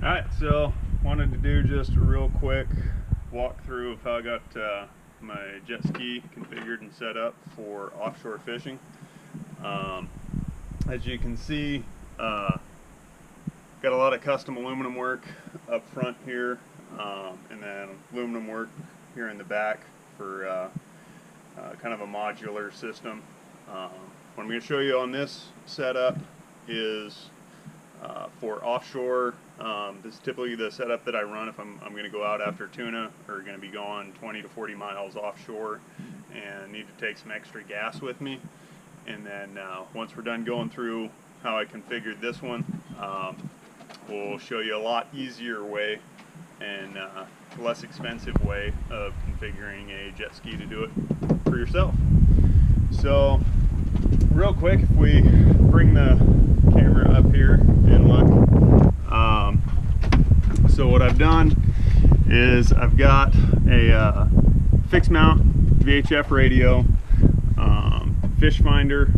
Alright, so wanted to do just a real quick walkthrough of how I got my jet ski configured and set up for offshore fishing. As you can see, got a lot of custom aluminum work up front here, and then aluminum work here in the back for kind of a modular system. What I'm going to show you on this setup is for offshore. This is typically the setup that I run if I'm going to go out after tuna, or going to be going 20 to 40 miles offshore and need to take some extra gas with me. And then once we're done going through how I configured this one, we'll show you a lot easier way and less expensive way of configuring a jet ski to do it for yourself. So real quick, if we bring the camera up here and look, so what I've done is I've got a fixed mount VHF radio, fish finder.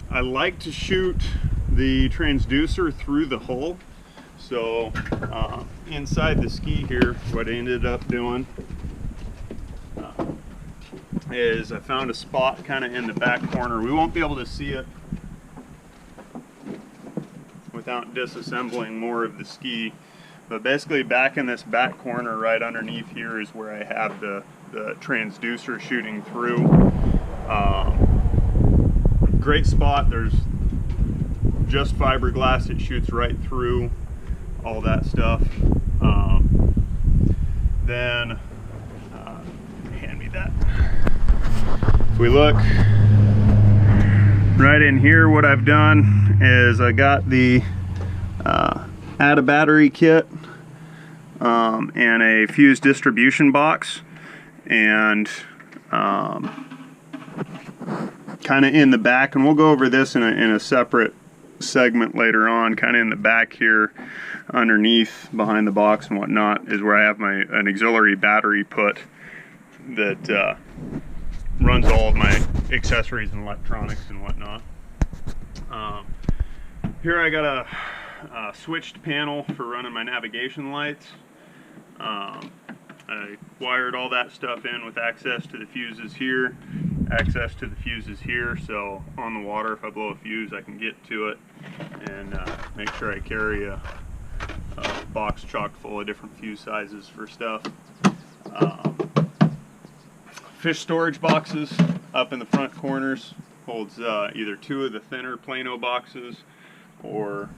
I like to shoot the transducer through the hull. So inside the ski here, what I ended up doing is I found a spot kind of in the back corner. We won't be able to see it without disassembling more of the ski, but basically back in this back corner right underneath here is where I have the transducer shooting through. Great spot. There's just fiberglass. It shoots right through all that stuff. Then hand me that. If we look right in here, what I've done is I got the add a battery kit and a fuse distribution box, and kind of in the back, and we'll go over this in a separate segment later on. Kind of in the back here underneath behind the box and whatnot is where I have an auxiliary battery put that runs all of my accessories and electronics and whatnot. Here I got a switched panel for running my navigation lights. I wired all that stuff in with access to the fuses here, access to the fuses here, so on the water if I blow a fuse I can get to it and make sure I carry a box chock full of different fuse sizes for stuff. Fish storage boxes up in the front corners, holds either two of the thinner Plano boxes or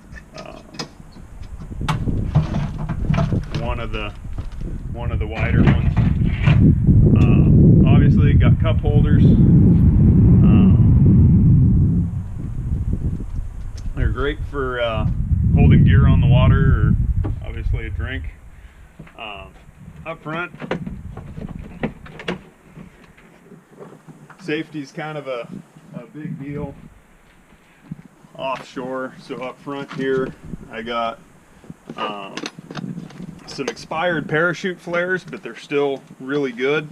one of the wider ones. Obviously got cup holders. They're great for holding gear on the water, or obviously a drink. Up front, safety's kind of a big deal offshore. So up front here I got some expired parachute flares, but they're still really good.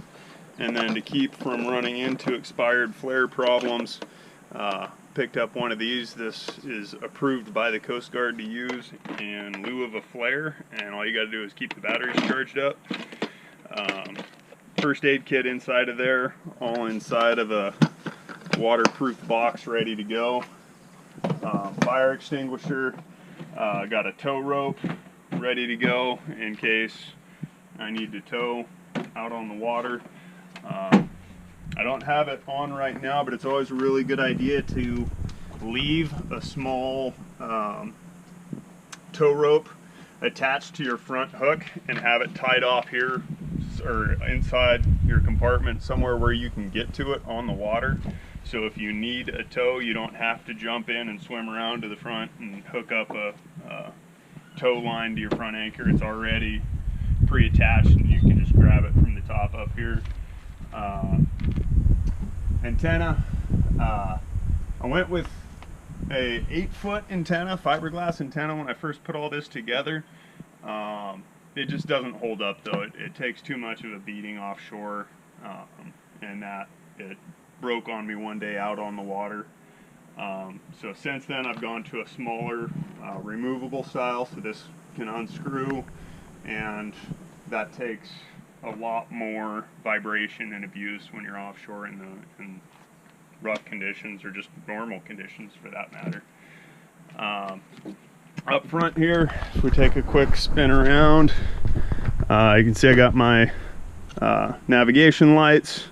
And then to keep from running into expired flare problems, picked up one of these. This is approved by the Coast Guard to use in lieu of a flare, and all you got to do is keep the batteries charged up. First aid kit inside of there, all inside of a waterproof box ready to go. Fire extinguisher, got a tow rope ready to go in case I need to tow out on the water. I don't have it on right now, but it's always a really good idea to leave a small tow rope attached to your front hook and have it tied off here or inside your compartment somewhere where you can get to it on the water. So if you need a tow, you don't have to jump in and swim around to the front and hook up a tow line to your front anchor. It's already pre-attached and you can just grab it from the top up here. Antenna, I went with a 8-foot antenna, fiberglass antenna when I first put all this together. It just doesn't hold up though. It takes too much of a beating offshore, and that it broke on me one day out on the water. So since then I've gone to a smaller removable style, so this can unscrew, and that takes a lot more vibration and abuse when you're offshore in rough conditions, or just normal conditions for that matter. Up front here, if we take a quick spin around, you can see I got my navigation lights,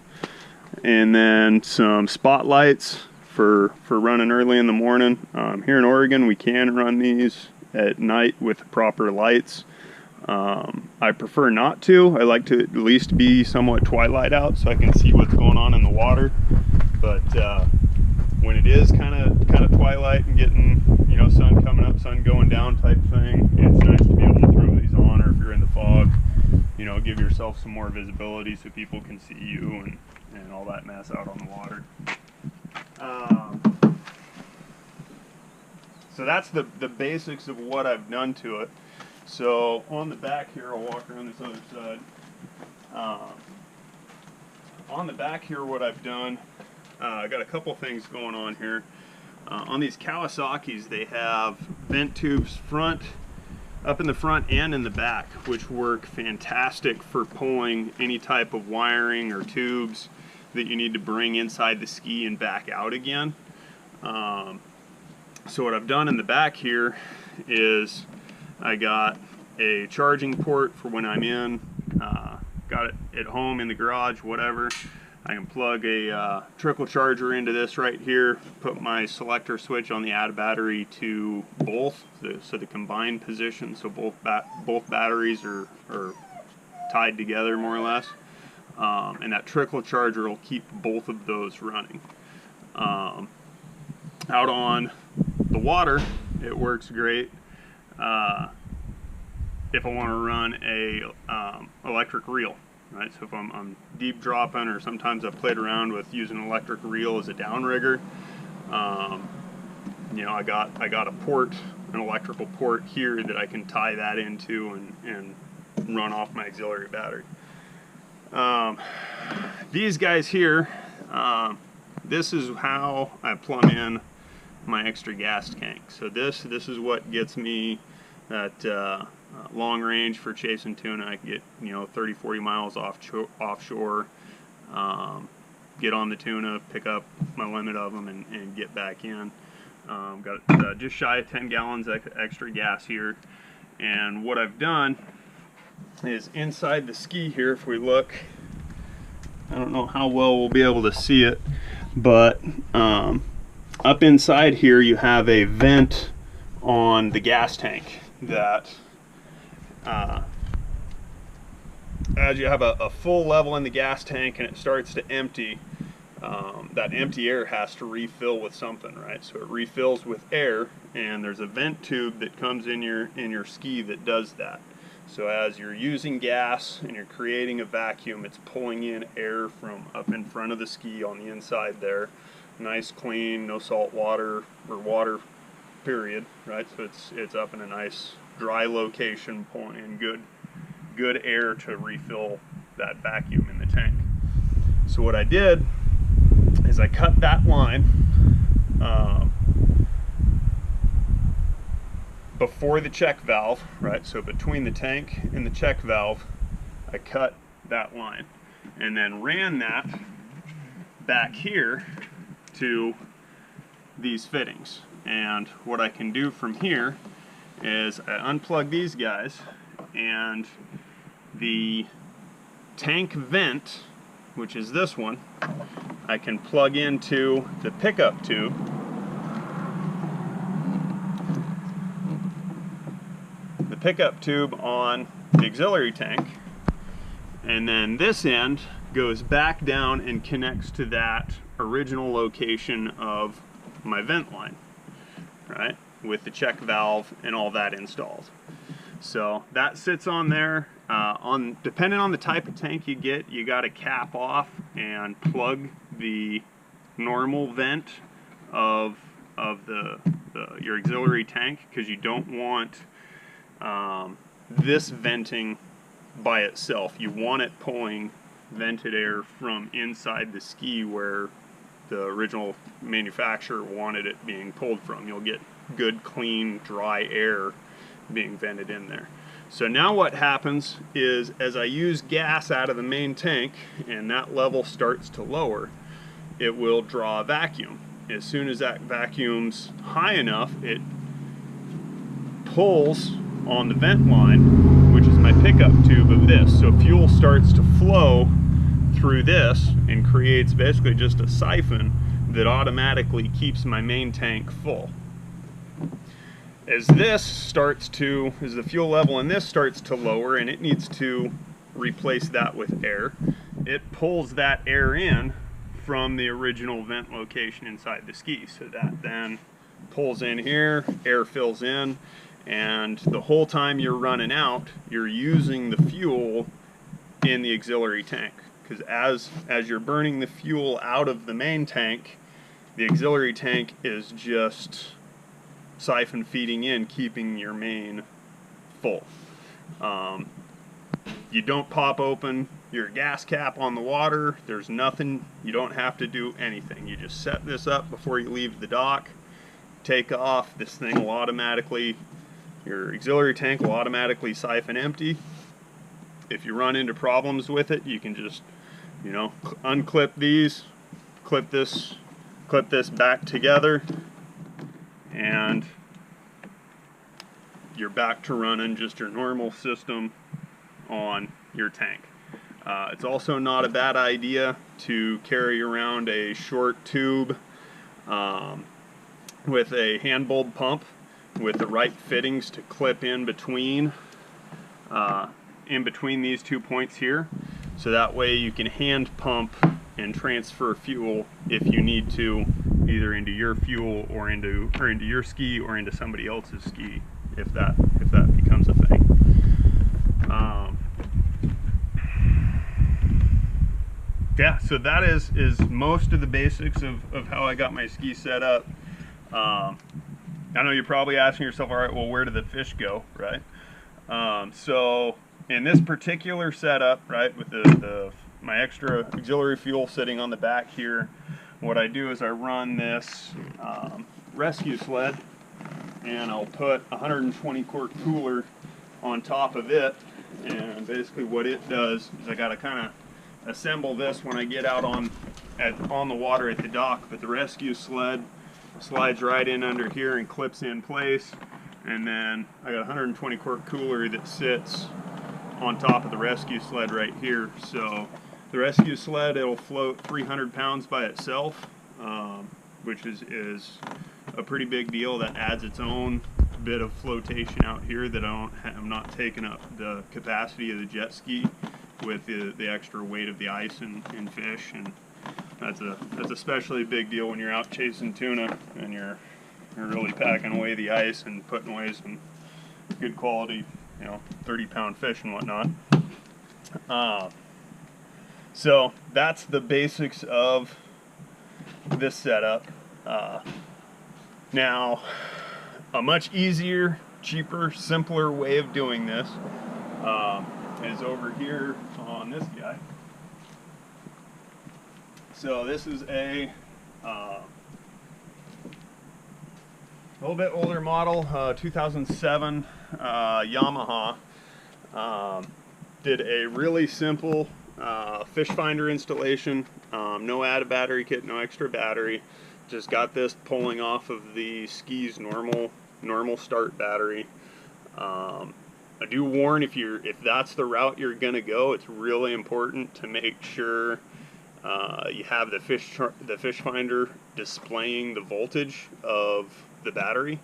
and then some spotlights for running early in the morning. Here in Oregon, we can run these at night with proper lights. I prefer not to. I like to at least be somewhat twilight out so I can see what's going on in the water. But when it is kind of twilight and getting, you know, sun coming up, sun going down type thing, it's nice to be able to throw these on, or if you're in the fog, you know, give yourself some more visibility so people can see you and all that mess out on the water. So that's the basics of what I've done to it. So on the back here, I'll walk around this other side. On the back here, what I've done, I got a couple things going on here. On these Kawasaki's, they have vent tubes up in the front and in the back, which work fantastic for pulling any type of wiring or tubes that you need to bring inside the ski and back out again. So what I've done in the back here is I got a charging port for when I'm in, got it at home, in the garage, whatever. I can plug a trickle charger into this right here, put my selector switch on the add battery to both, so the combined position, so both batteries are tied together more or less. And that trickle charger will keep both of those running. Out on the water, it works great. If I want to run a electric reel, right? So if I'm deep dropping, or sometimes I've played around with using an electric reel as a downrigger, you know, I got a port, an electrical port here that I can tie that into and run off my auxiliary battery. These guys here, this is how I plumb in my extra gas tank. So this is what gets me that long range for chasing tuna. I can get, you know, 30-40 miles offshore, get on the tuna, pick up my limit of them, and get back in. Got just shy of 10 gallons extra gas here. And what I've done is inside the ski here, if we look, I don't know how well we'll be able to see it, but up inside here you have a vent on the gas tank that as you have a full level in the gas tank and it starts to empty, that empty air has to refill with something, right? So it refills with air, and there's a vent tube that comes in your ski that does that. So as you're using gas and you're creating a vacuum, it's pulling in air from up in front of the ski on the inside there. Nice, clean, no salt water or water, period, right? So it's up in a nice dry location, pulling in good air to refill that vacuum in the tank. So what I did is I cut that line before the check valve, right? So between the tank and the check valve, I cut that line and then ran that back here to these fittings. And what I can do from here is I unplug these guys, and the tank vent, which is this one, I can plug into the pickup tube, on the auxiliary tank, and then this end goes back down and connects to that original location of my vent line, right, with the check valve and all that installed. So that sits on there. Depending on the type of tank you get, you got to cap off and plug the normal vent of your auxiliary tank, because you don't want this venting by itself. You want it pulling vented air from inside the ski where the original manufacturer wanted it being pulled from. You'll get good, clean, dry air being vented in there. So now what happens is, as I use gas out of the main tank and that level starts to lower, it will draw a vacuum. As soon as that vacuum's high enough, it pulls on the vent line, which is my pickup tube of this. So fuel starts to flow through this and creates basically just a siphon that automatically keeps my main tank full. As the fuel level in this starts to lower and it needs to replace that with air, it pulls that air in from the original vent location inside the ski. So that then pulls in here, air fills in, and the whole time you're running out, you're using the fuel in the auxiliary tank. Because as you're burning the fuel out of the main tank, the auxiliary tank is just siphon feeding in, keeping your main full. You don't pop open your gas cap on the water. There's nothing. You don't have to do anything. You just set this up before you leave the dock, take off. This thing will automatically, your auxiliary tank will automatically siphon empty. If you run into problems with it, you can just, you know, unclip these, clip this back together, and you're back to running just your normal system on your tank. It's also not a bad idea to carry around a short tube with a hand bulb pump with the right fittings to clip in between these 2 points here, so that way you can hand pump and transfer fuel if you need to, either into your fuel or into your ski or into somebody else's ski, if that becomes a thing. Yeah, so that is most of the basics of how I got my ski set up. I know you're probably asking yourself, all right, well, where do the fish go, right? So in this particular setup, right, with my extra auxiliary fuel sitting on the back here, what I do is I run this rescue sled, and I'll put a 120 quart cooler on top of it, and basically what it does is I got to kind of assemble this when I get out on the water at the dock, but the rescue sled slides right in under here and clips in place, and then I got a 120 quart cooler that sits on top of the rescue sled right here. So the rescue sled, it'll float 300 pounds by itself, which is a pretty big deal. That adds its own bit of flotation out here that I'm not taking up the capacity of the jet ski with the extra weight of the ice and fish, and that's especially a big deal when you're out chasing tuna and you're really packing away the ice and putting away some good quality, 30-pound fish and whatnot. So that's the basics of this setup. Now, a much easier, cheaper, simpler way of doing this is over here on this guy. So this is a little bit older model, 2007 Yamaha. Did a really simple fish finder installation, no added battery kit, no extra battery. Just got this pulling off of the ski's normal start battery. I do warn, if that's the route you're gonna go, it's really important to make sure you have the fish finder displaying the voltage of the battery.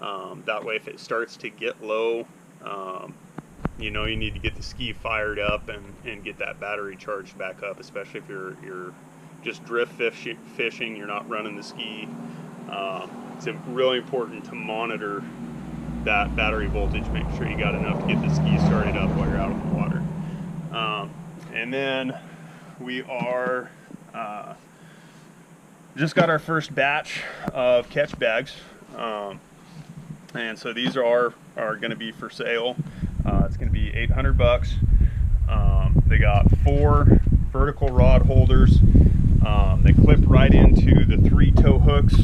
That way, if it starts to get low, you need to get the ski fired up and get that battery charged back up, especially if you're just drift fishing, you're not running the ski. It's really important to monitor that battery voltage, make sure you got enough to get the ski started up while you're out on the water. And then we are just got our first batch of catch bags, and so these are going to be for sale. It's going to be $800. They got 4 vertical rod holders. They clip right into the 3 tow hooks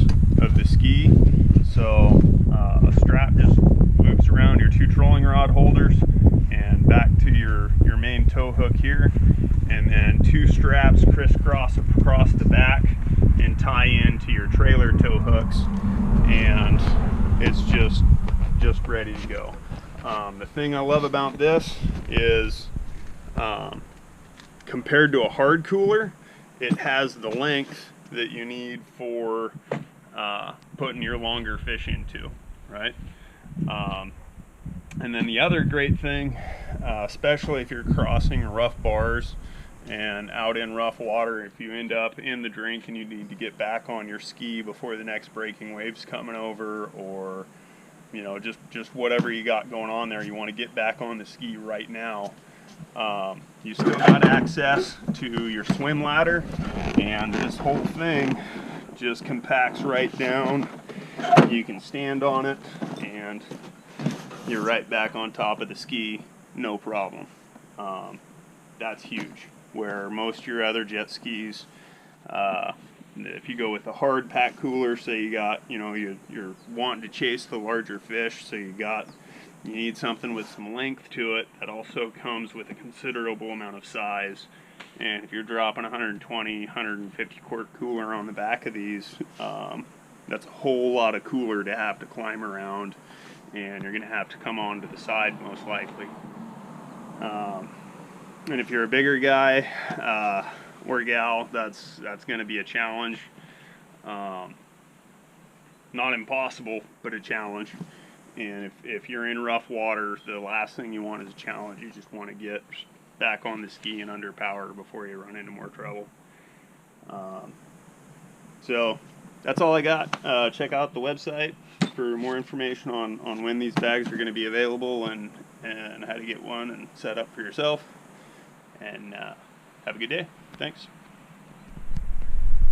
of the ski. So a strap just loops around your 2 trolling rod holders and back to your main tow hook here, and then 2 straps crisscross across the back and tie into your trailer tow hooks, and it's just ready to go. The thing I love about this is compared to a hard cooler, it has the length that you need for putting your longer fish into, right? And then the other great thing, especially if you're crossing rough bars and out in rough water, if you end up in the drink and you need to get back on your ski before the next breaking wave's coming over, or you know, just whatever you got going on there, you want to get back on the ski right now. You still got access to your swim ladder, and this whole thing just compacts right down. You can stand on it and you're right back on top of the ski, no problem. That's huge. Where most of your other jet skis, if you go with a hard pack cooler, say you got, you know, you're wanting to chase the larger fish, so you need something with some length to it that also comes with a considerable amount of size. And if you're dropping 120, 150 quart cooler on the back of these, that's a whole lot of cooler to have to climb around, and you're going to have to come on to the side most likely. And if you're a bigger guy or gal, that's going to be a challenge. Not impossible, but a challenge. And if you're in rough water, the last thing you want is a challenge. You just want to get back on the ski and under power before you run into more trouble. So that's all I got. Check out the website for more information on when these bags are going to be available and how to get one and set up for yourself. And have a good day. Thanks.